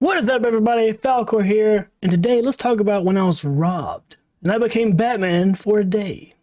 What is up, everybody? Falcor here, and today let's talk about when I was robbed and I became Batman for a day.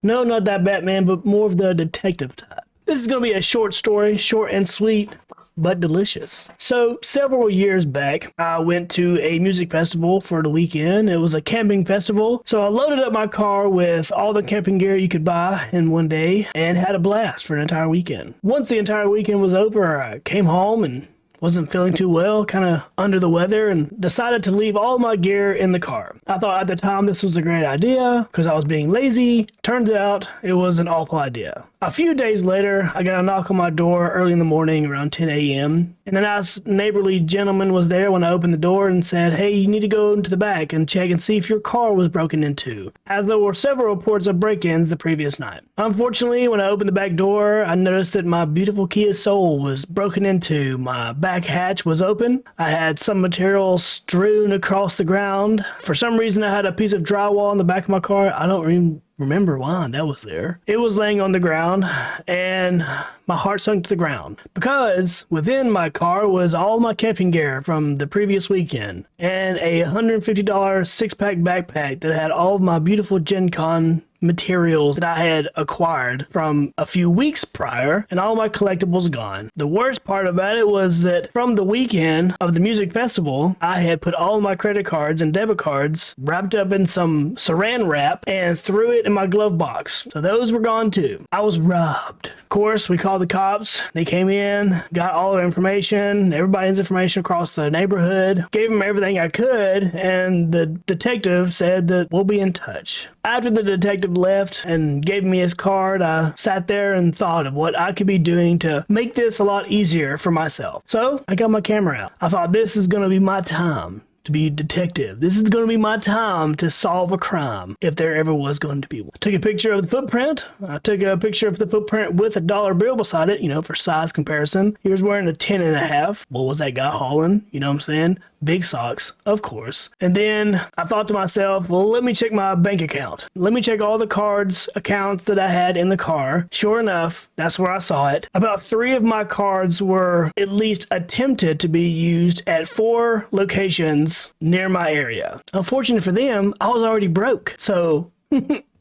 No, not that Batman, but more of the detective type. This is going to be a short story, short and sweet, but delicious. So, several years back, I went to a music festival for the weekend. It was a camping festival, so I loaded up my car with all the camping gear you could buy in one day and had a blast for an entire weekend. Once the entire weekend was over, I came home and wasn't feeling too well, kind of under the weather, and decided to leave all my gear in the car. I thought at the time this was a great idea because I was being lazy. Turns out it was an awful idea. A few days later, I got a knock on my door early in the morning around 10 a.m. And a nice neighborly gentleman was there when I opened the door and said, "Hey, you need to go into the back and check and see if your car was broken into," as there were several reports of break-ins the previous night. Unfortunately, when I opened the back door, I noticed that my beautiful Kia Soul was broken into. My back hatch was open. I had some material strewn across the ground. For some reason, I had a piece of drywall in the back of my car. I don't even remember why that was there. It was laying on the ground, and my heart sunk to the ground because within my car was all my camping gear from the previous weekend and a $150 six-pack backpack that had all of my beautiful Gen Con materials that I had acquired from a few weeks prior, and all my collectibles gone. The worst part about it was that from the weekend of the music festival, I had put all my credit cards and debit cards wrapped up in some saran wrap and threw it in my glove box. So those were gone too. I was robbed. Of course, we called the cops. They came in, got all the information, everybody's information across the neighborhood, gave them everything I could, and the detective said that we'll be in touch. After the detective left and gave me his card, I sat there and thought of what I could be doing to make this a lot easier for myself. So I got my camera out. I thought, this is going to be my time to be a detective. This is going to be my time to solve a crime, if there ever was going to be one. I took a picture of the footprint. I took a picture of the footprint with a dollar bill beside it, for size comparison. He was wearing a 10 and a half. What was that guy hauling? You know what I'm saying? Big socks, of course. And then I thought to myself, well, let me check my bank account. Let me check all the cards, accounts that I had in the car. Sure enough, that's where I saw it. About 3 of my cards were at least attempted to be used at 4 locations near my area. Unfortunately for them, I was already broke. So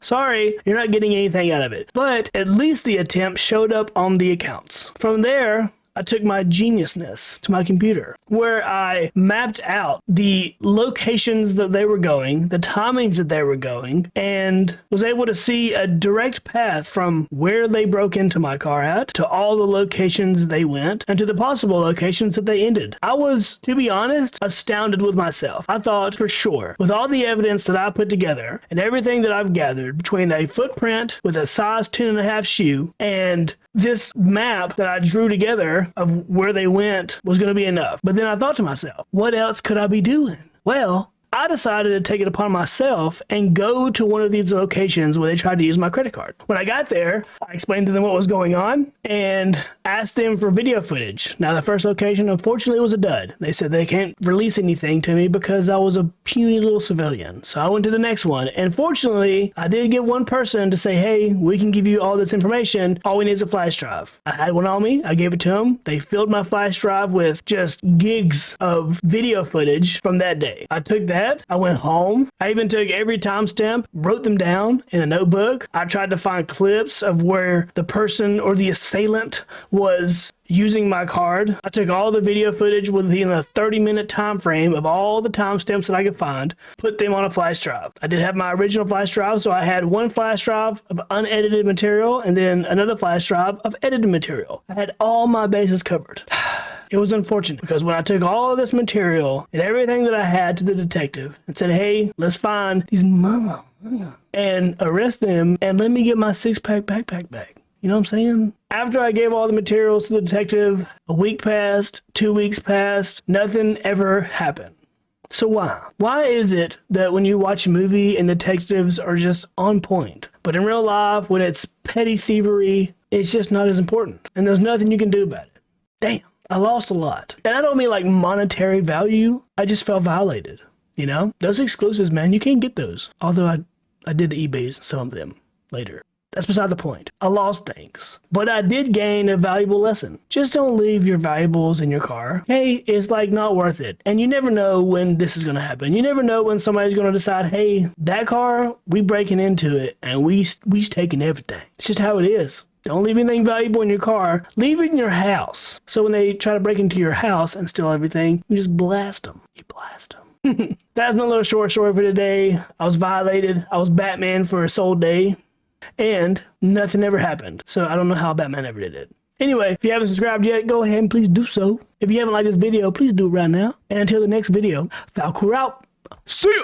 sorry, you're not getting anything out of it. But at least the attempt showed up on the accounts. From there, I took my geniusness to my computer, where I mapped out the locations that they were going, the timings that they were going, and was able to see a direct path from where they broke into my car at to all the locations they went and to the possible locations that they ended. I was, to be honest, astounded with myself. I thought for sure, with all the evidence that I put together and everything that I've gathered between a footprint with a size 10.5 shoe and this map that I drew together of where they went was going to be enough. But then I thought to myself, what else could I be doing? Well, I decided to take it upon myself and go to one of these locations where they tried to use my credit card. When I got there, I explained to them what was going on and asked them for video footage. Now, the first location, unfortunately, was a dud. They said they can't release anything to me because I was a puny little civilian. So I went to the next one. And fortunately, I did get one person to say, "Hey, we can give you all this information. All we need is a flash drive." I had one on me. I gave it to them. They filled my flash drive with just gigs of video footage from that day. I took that. I went home. I even took every timestamp, wrote them down in a notebook. I tried to find clips of where the person or the assailant was using my card. I took all the video footage within a 30-minute time frame of all the timestamps that I could find, put them on a flash drive. I did have my original flash drive, so I had one flash drive of unedited material and then another flash drive of edited material. I had all my bases covered. It was unfortunate because when I took all of this material and everything that I had to the detective and said, "Hey, let's find these mama and arrest them and let me get my six-pack backpack back." You know what I'm saying? After I gave all the materials to the detective, a week passed, 2 weeks passed, nothing ever happened. So why? Why is it that when you watch a movie and detectives are just on point, but in real life, when it's petty thievery, it's just not as important and there's nothing you can do about it? Damn. I lost a lot. And I don't mean like monetary value. I just felt violated. Those exclusives, man, you can't get those. Although I did the eBays, some of them later. That's beside the point. I lost things, but I did gain a valuable lesson. Just don't leave your valuables in your car. Hey, it's like not worth it. And you never know when this is going to happen. You never know when somebody's going to decide, hey, that car, we breaking into it and we taking everything. It's just how it is. Don't leave anything valuable in your car. Leave it in your house. So when they try to break into your house and steal everything, you just blast them. You blast them. That's my little short story for today. I was violated. I was Batman for a sole day. And nothing ever happened. So I don't know how Batman ever did it. Anyway, if you haven't subscribed yet, go ahead and please do so. If you haven't liked this video, please do it right now. And until the next video, Falcor out. See ya!